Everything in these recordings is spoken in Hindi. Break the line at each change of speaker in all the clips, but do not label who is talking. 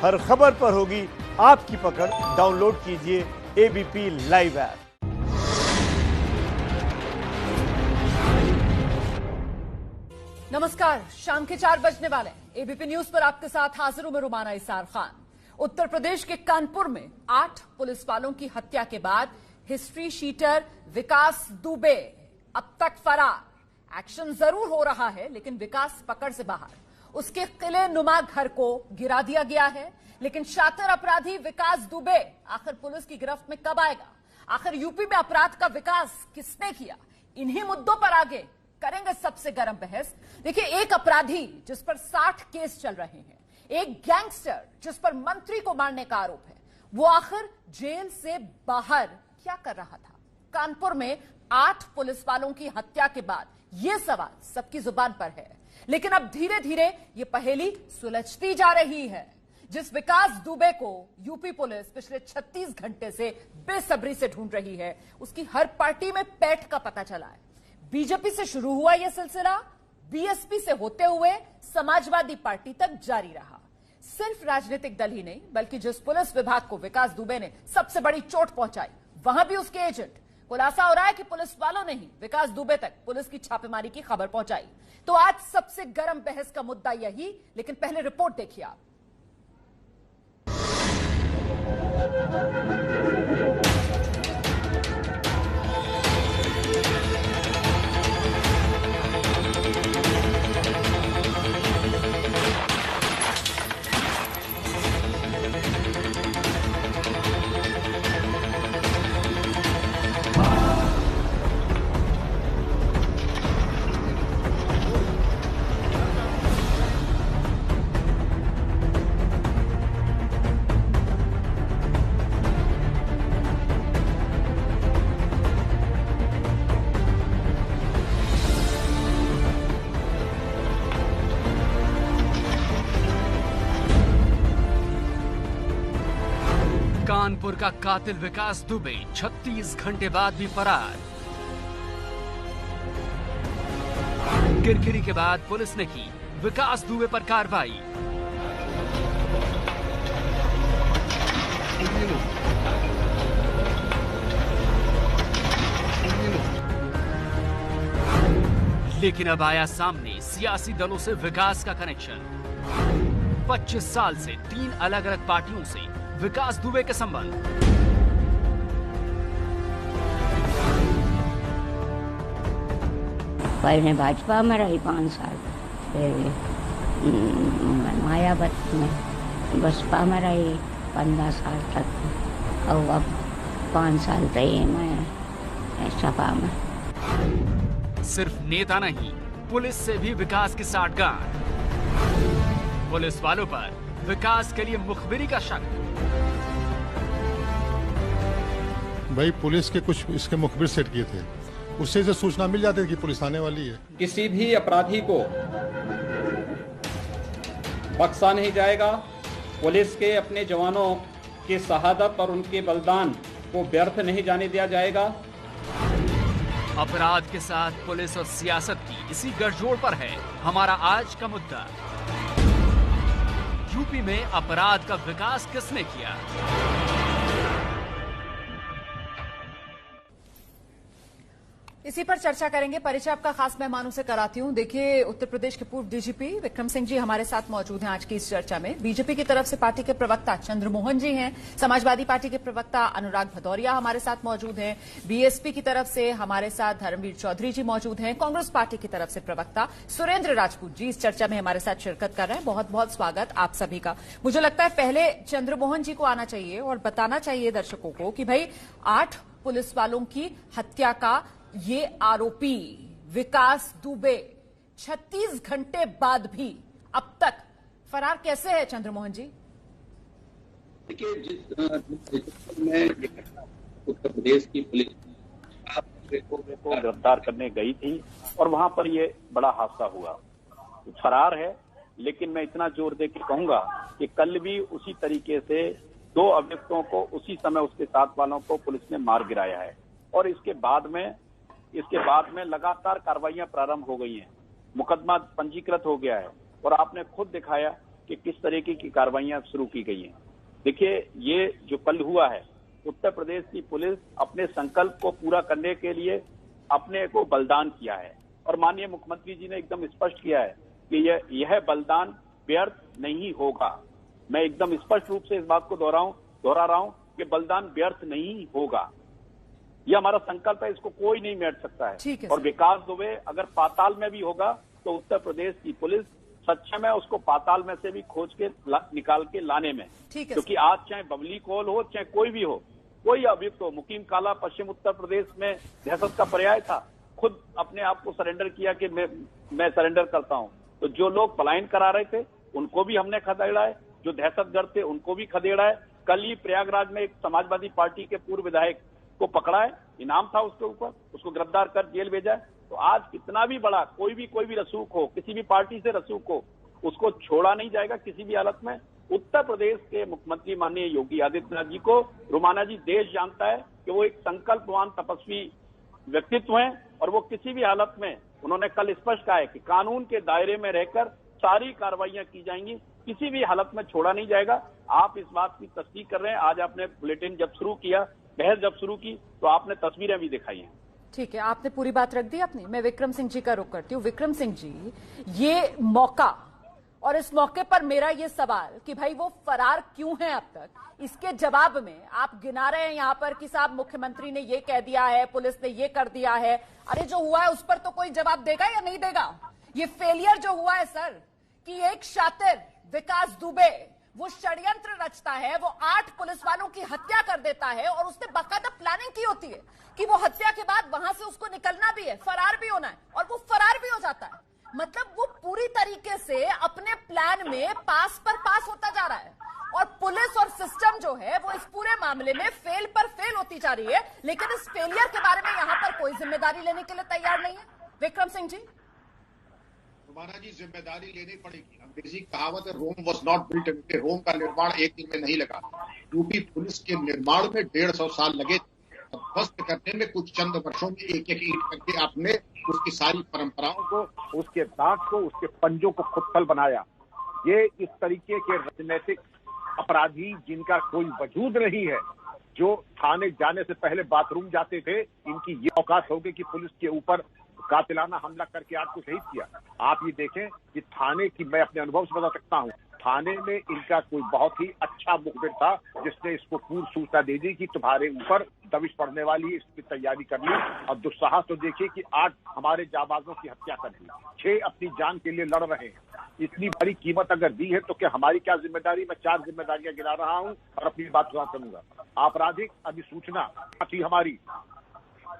हर खबर पर होगी आपकी पकड़। डाउनलोड कीजिए एबीपी लाइव ऐप।
नमस्कार, शाम के 4 बजने वाले एबीपी न्यूज पर आपके साथ हाजिर हूं मैं रुमाना इसार खान। उत्तर प्रदेश के कानपुर में 8 पुलिस वालों की हत्या के बाद हिस्ट्री शीटर विकास दुबे अब तक फरार। एक्शन जरूर हो रहा है लेकिन विकास पकड़ से बाहर। उसके किले नुमा घर को गिरा दिया गया है, लेकिन शातिर अपराधी विकास दुबे आखिर पुलिस की गिरफ्त में कब आएगा? आखिर यूपी में अपराध का विकास किसने किया? इन्हीं मुद्दों पर आगे करेंगे सबसे गर्म बहस। देखिए, एक अपराधी जिस पर 60 केस चल रहे हैं, एक गैंगस्टर जिस पर मंत्री को मारने का आरोप है, वो आखिर जेल से बाहर क्या कर रहा था? कानपुर में 8 पुलिस वालों की हत्या के बाद यह सवाल सबकी जुबान पर है, लेकिन अब धीरे धीरे यह पहेली सुलझती जा रही है। जिस विकास दुबे को यूपी पुलिस पिछले 36 घंटे से बेसब्री से ढूंढ रही है, उसकी हर पार्टी में पैठ का पता चला है। बीजेपी से शुरू हुआ यह सिलसिला बीएसपी से होते हुए समाजवादी पार्टी तक जारी रहा। सिर्फ राजनीतिक दल ही नहीं, बल्कि जिस पुलिस विभाग को विकास दुबे ने सबसे बड़ी चोट पहुंचाई, वहां भी उसके एजेंट। खुलासा हो रहा है कि पुलिस वालों ने ही विकास दुबे तक पुलिस की छापेमारी की खबर पहुंचाई। तो आज सबसे गर्म बहस का मुद्दा यही, लेकिन पहले रिपोर्ट देखिए आप।
कानपुर का कातिल विकास दुबे 36 घंटे बाद भी फरार। किरकिरी के बाद पुलिस ने की विकास दुबे पर कार्रवाई। लेकिन अब आया सामने सियासी दलों से विकास का कनेक्शन। 25 साल से 3 अलग अलग पार्टियों से विकास दुबे के संबंध।
पहले भाजपा में रही 5 साल, फिर मायावती में बसपा में रही 15 साल तक, और अब 5 साल रही मैं सपा में।
सिर्फ नेता नहीं, पुलिस से भी विकास की साठगांठ। पुलिस वालों पर विकास के लिए मुखबिरी का शक।
भाई पुलिस के कुछ इसके मुखबिर सेट किए थे, उससे जो सूचना मिल जाती है कि पुलिस आने वाली है।
किसी भी अपराधी को बख्शा नहीं जाएगा। पुलिस के अपने जवानों की शहादत और उनके बलिदान को व्यर्थ नहीं जाने दिया जाएगा।
अपराध के साथ पुलिस और सियासत की इसी गठजोड़ पर है हमारा आज का मुद्दा। यूपी में अपराध का विकास किसने किया?
इसी पर चर्चा करेंगे। परिचय आपका खास मेहमानों से कराती हूं। देखिए, उत्तर प्रदेश के पूर्व डीजीपी विक्रम सिंह जी हमारे साथ मौजूद हैं आज की इस चर्चा में। बीजेपी की तरफ से पार्टी के प्रवक्ता चंद्रमोहन जी हैं। समाजवादी पार्टी के प्रवक्ता अनुराग भदौरिया हमारे साथ मौजूद हैं। बीएसपी की तरफ से हमारे साथ धर्मवीर चौधरी जी मौजूद हैं। कांग्रेस पार्टी की तरफ से प्रवक्ता सुरेंद्र राजपूत जी इस चर्चा में हमारे साथ शिरकत कर रहे हैं। बहुत बहुत स्वागत आप सभी का। मुझे लगता है पहले चंद्रमोहन जी को आना चाहिए और बताना चाहिए दर्शकों को कि भाई 8 पुलिस वालों की हत्या का ये आरोपी विकास दुबे 36 घंटे बाद भी अब तक फरार कैसे है? चंद्रमोहन जी,
देखिए, जिस में उत्तर प्रदेश की पुलिस को गिरफ्तार करने गई थी और वहां पर ये बड़ा हादसा हुआ। फरार है, लेकिन मैं इतना जोर दे के कहूंगा कि कल भी उसी तरीके से 2 अभियुक्तों को उसी समय उसके साथ वालों को पुलिस ने मार गिराया है और इसके बाद में लगातार कार्रवाइयां प्रारंभ हो गई हैं। मुकदमा पंजीकृत हो गया है और आपने खुद दिखाया कि किस तरीके की कार्रवाइयां शुरू की गई हैं। देखिए, ये जो कल हुआ है, उत्तर प्रदेश की पुलिस अपने संकल्प को पूरा करने के लिए अपने को बलिदान किया है और माननीय मुख्यमंत्री जी ने एकदम स्पष्ट किया है कि यह बलिदान व्यर्थ नहीं होगा। मैं एकदम स्पष्ट रूप से इस बात को दोहरा रहा हूं कि बलिदान व्यर्थ नहीं होगा। यह हमारा संकल्प है, इसको कोई नहीं मिट सकता है। और विकास दुबे अगर पाताल में भी होगा तो उत्तर प्रदेश की पुलिस सक्षम है उसको पाताल में से भी खोज के निकाल के लाने में, क्योंकि आज चाहे बबली कोल हो चाहे कोई भी हो, कोई अभियुक्त हो, मुकीम काला पश्चिम उत्तर प्रदेश में दहशत का पर्याय था, खुद अपने आप को सरेंडर किया कि मैं सरेंडर करता हूं। तो जो लोग पलायन करा रहे थे उनको भी हमने खदेड़ा है, जो दहशतगर्द थे उनको भी खदेड़ा है। कल ही प्रयागराज में एक समाजवादी पार्टी के पूर्व विधायक को पकड़ा है, इनाम था उसके ऊपर, उसको गिरफ्तार कर जेल भेजा है। तो आज कितना भी बड़ा कोई भी रसूख हो, किसी भी पार्टी से रसूख हो, उसको छोड़ा नहीं जाएगा किसी भी हालत में। उत्तर प्रदेश के मुख्यमंत्री माननीय योगी आदित्यनाथ जी को रोमाना जी देश जानता है कि वो एक संकल्पवान तपस्वी व्यक्तित्व हैं और वो किसी भी हालत में, उन्होंने कल स्पष्ट कहा है कि कानून के दायरे में रहकर सारी कार्रवाइयां की जाएंगी, किसी भी हालत में छोड़ा नहीं जाएगा। आप इस बात की तस्दीक कर रहे हैं। आज आपने बुलेटिन जब शुरू किया, बहस जब शुरू की, तो आपने तस्वीरें भी दिखाई हैं।
ठीक है, आपने पूरी बात रख दी अपनी। मैं विक्रम सिंह जी का रुख करती हूँ। विक्रम सिंह जी, ये मौका और इस मौके पर मेरा ये सवाल कि भाई वो फरार क्यों है अब तक, इसके जवाब में आप गिना रहे हैं यहाँ पर कि साहब मुख्यमंत्री ने ये कह दिया है, पुलिस ने ये कर दिया है। अरे जो हुआ है उस पर तो कोई जवाब देगा या नहीं देगा? ये फेलियर जो हुआ है सर, कि एक शातिर विकास दुबे वो षड्यंत्र रचता है, वो 8 पुलिस वालों की हत्या कर देता है और उसने बाकायदा प्लानिंग की होती है कि वो हत्या के बाद वहां से उसको निकलना भी है, फरार भी होना है, और वो फरार भी हो जाता है। मतलब वो पूरी तरीके से अपने प्लान में पास पर पास होता जा रहा है और पुलिस और सिस्टम जो है वो इस पूरे मामले में फेल पर फेल होती जा रही है। लेकिन इस फेलियर के बारे में यहां पर कोई जिम्मेदारी लेने के लिए तैयार नहीं है। विक्रम सिंह जी,
रोमाना जी, जिम्मेदारी लेनी पड़ेगी। अंग्रेजी कहावत है, Rome was not built in day. Rome का निर्माण एक दिन में नहीं लगा। यूपी पुलिस के निर्माण में 150 साल लगे। ध्वस्त करने में कुछ चंद वर्षों में एक एक ईंट करके आपने उसकी सारी परंपराओं को, उसके दांत को, उसके पंजों को खुदकल बनाया। ये इस तरीके के राजनीतिक अपराधी जिनका कोई वजूद नहीं है, जो थाने जाने से पहले बाथरूम जाते थे, इनकी ये औकात हो गई कि पुलिस के ऊपर कातिलाना हमला करके आज को शहीद किया। आप ये देखें कि थाने की, मैं अपने अनुभव से बता सकता हूं, थाने में इनका कोई बहुत ही अच्छा मुखबिर था जिसने इसको पूर्व सूचना दे दी कि तुम्हारे ऊपर दबिश पड़ने वाली है, इसकी तैयारी कर ली। और दुस्साहस तो देखिए कि 8 हमारे जाबाजों की हत्या कर दी, 6 अपनी जान के लिए लड़ रहे हैं। इतनी बड़ी कीमत अगर दी है तो क्या हमारी क्या जिम्मेदारी? मैं 4 जिम्मेदारियां गिना रहा हूं और अपनी बात करूंगा। आपराधिक अधिसूचना थी हमारी,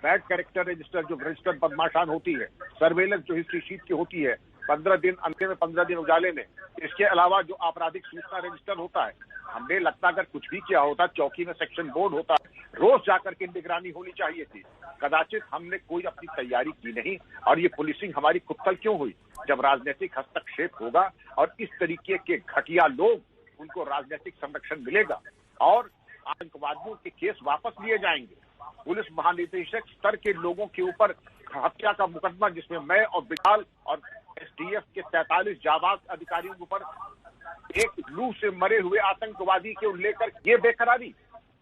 बैड कैरेक्टर रजिस्टर जो रजिस्टर्ड बदमाशान होती है, सर्वेलेंस जो हिस्ट्री शीट की होती है, 15 दिन अंधेरे में 15 दिन उजाले में, इसके अलावा जो आपराधिक सूचना रजिस्टर होता है, हमें लगता अगर कुछ भी किया होता, चौकी में सेक्शन बोर्ड होता, रोज जाकर के निगरानी होनी चाहिए थी। कदाचित हमने कोई अपनी तैयारी की नहीं और ये पुलिसिंग हमारी खुदकल क्यों हुई? जब राजनीतिक हस्तक्षेप होगा और इस तरीके के घटिया लोग, उनको राजनीतिक संरक्षण मिलेगा और आतंकवादियों के केस वापस लिए जाएंगे। पुलिस महानिदेशक स्तर के लोगों के ऊपर हत्या का मुकदमा, जिसमें मैं और बिलाल और एसटीएफ के 43 जाबाज अधिकारियों के ऊपर एक लू से मरे हुए आतंकवादी के लेकर ये बेकरारी,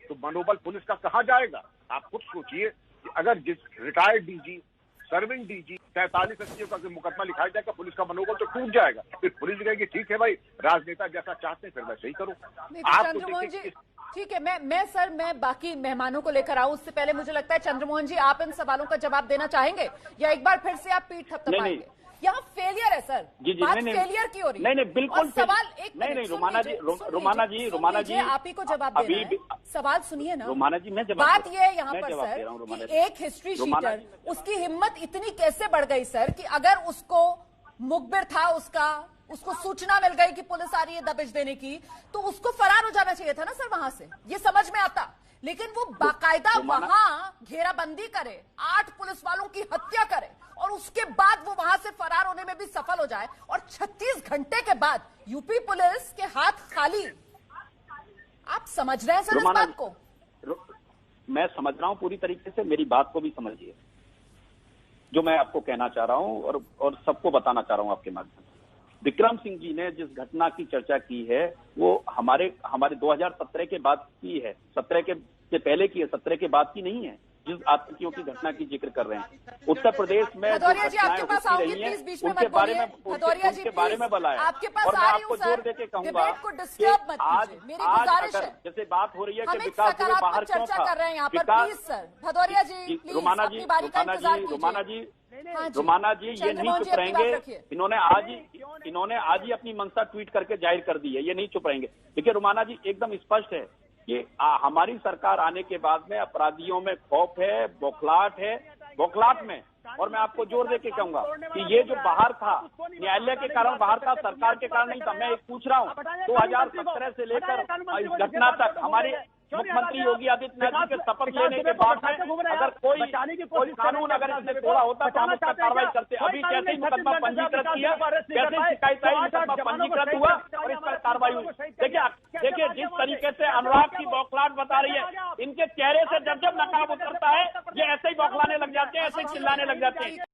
तो मनोबल पुलिस का कहां जाएगा? आप खुद सोचिए कि अगर जिस retired DG, serving DG 43 STO का मुकदमा लिखाया जाएगा, पुलिस का मनोबल तो टूट जाएगा। फिर पुलिस कहेगी ठीक है भाई, राजनेता जैसा चाहते हैं फिर वैसे ही करो।
चंद्रमोहन जी, ठीक है, मैं बाकी मेहमानों को लेकर आऊं, उससे पहले मुझे लगता है चंद्रमोहन जी आप इन सवालों का जवाब देना चाहेंगे या एक बार फिर से आप पीठ थपथपाएंगे? यहाँ फेलियर है सर, बात फेलियर की हो रही है।
नहीं, बिल्कुल
सवाल एक
नहीं, रोमाना जी
आप ही को जवाब देना है। सवाल सुनिए ना
रोमाना जी, मैं जवाब,
बात ये है यहाँ पर सर कि एक हिस्ट्री शीटर, उसकी हिम्मत इतनी कैसे बढ़ गई सर कि अगर उसको मुखबिर था, उसको सूचना मिल गई कि पुलिस आ रही है दबिश देने की, तो उसको फरार हो जाना चाहिए था ना सर वहां से, ये समझ में आता। लेकिन वो बाकायदा वहां घेराबंदी करे, 8 पुलिस वालों की हत्या करे और उसके बाद वो वहां से फरार होने में भी सफल हो जाए और 36 घंटे के बाद यूपी पुलिस के हाथ खाली। आप समझ रहे हैं सर इस बात को?
मैं समझ रहा हूं पूरी तरीके से, मेरी बात को भी समझिए जो मैं आपको कहना चाह रहा हूं और सबको बताना चाह रहा हूं आपके माध्यम से। विक्रम सिंह जी ने जिस घटना की चर्चा की है वो हमारे 2017 के बाद की है, 17 के पहले की है, 17 के बाद की नहीं है। जिस आतंकियों की घटना की जिक्र कर रहे हैं उत्तर प्रदेश में
भदौरिया जी आपके पास आऊंगी, प्लीज बीच में मत बोलिए। भदौरिया जी
बारे में बताया
आपके पास
और मैं
आ रही
आपको
हूं
जोर
सर,
देके कहूंगा
डिबेट को डिस्टर्ब मत कीजिए, मेरी गुजारिश है।
जैसे बात हो रही है कि
हम
विकास दुबे बाहर क्यों
चर्चा
था,
कर रहे हैं यहाँ पर, please sir Bhadauria ji please अपनी बारी का इंतजार कीजिए।
रुमाना जी ये नहीं चुप रहेंगे। इन्होंने आज ही अपनी मंशा ट्वीट करके जाहिर कर दी है, ये नहीं चुप रहेंगे। देखिए रुमाना जी एकदम स्पष्ट है कि हमारी सरकार आने के बाद में अपराधियों में खौफ है, बौखलाहट में। और मैं आपको जोर देके कहूंगा कि ये जो बाहर था न्यायालय के कारण बाहर था, सरकार के कारण नहीं था। मैं एक पूछ रहा हूँ 2017 से लेकर इस घटना तक हमारे मुख्यमंत्री योगी आदित्यनाथ जी के शपथ लेने के बाद में अगर कोई कानून अगर इसने तोड़ा होता तो हम उसका कार्रवाई करते। अभी जैसे ही मुकदमा पंजीकृत किया, जैसे ही शिकायत आई, मुकदमा पंजीकृत हुआ और इस पर कार्रवाई हुई। देखिए जिस तरीके से अनुराग की बौखलाहट बता रही है, इनके चेहरे से जब नकाब उतरता है ये ऐसे ही बौखलाने लग जाते हैं, ऐसे ही चिल्लाने लग जाते हैं।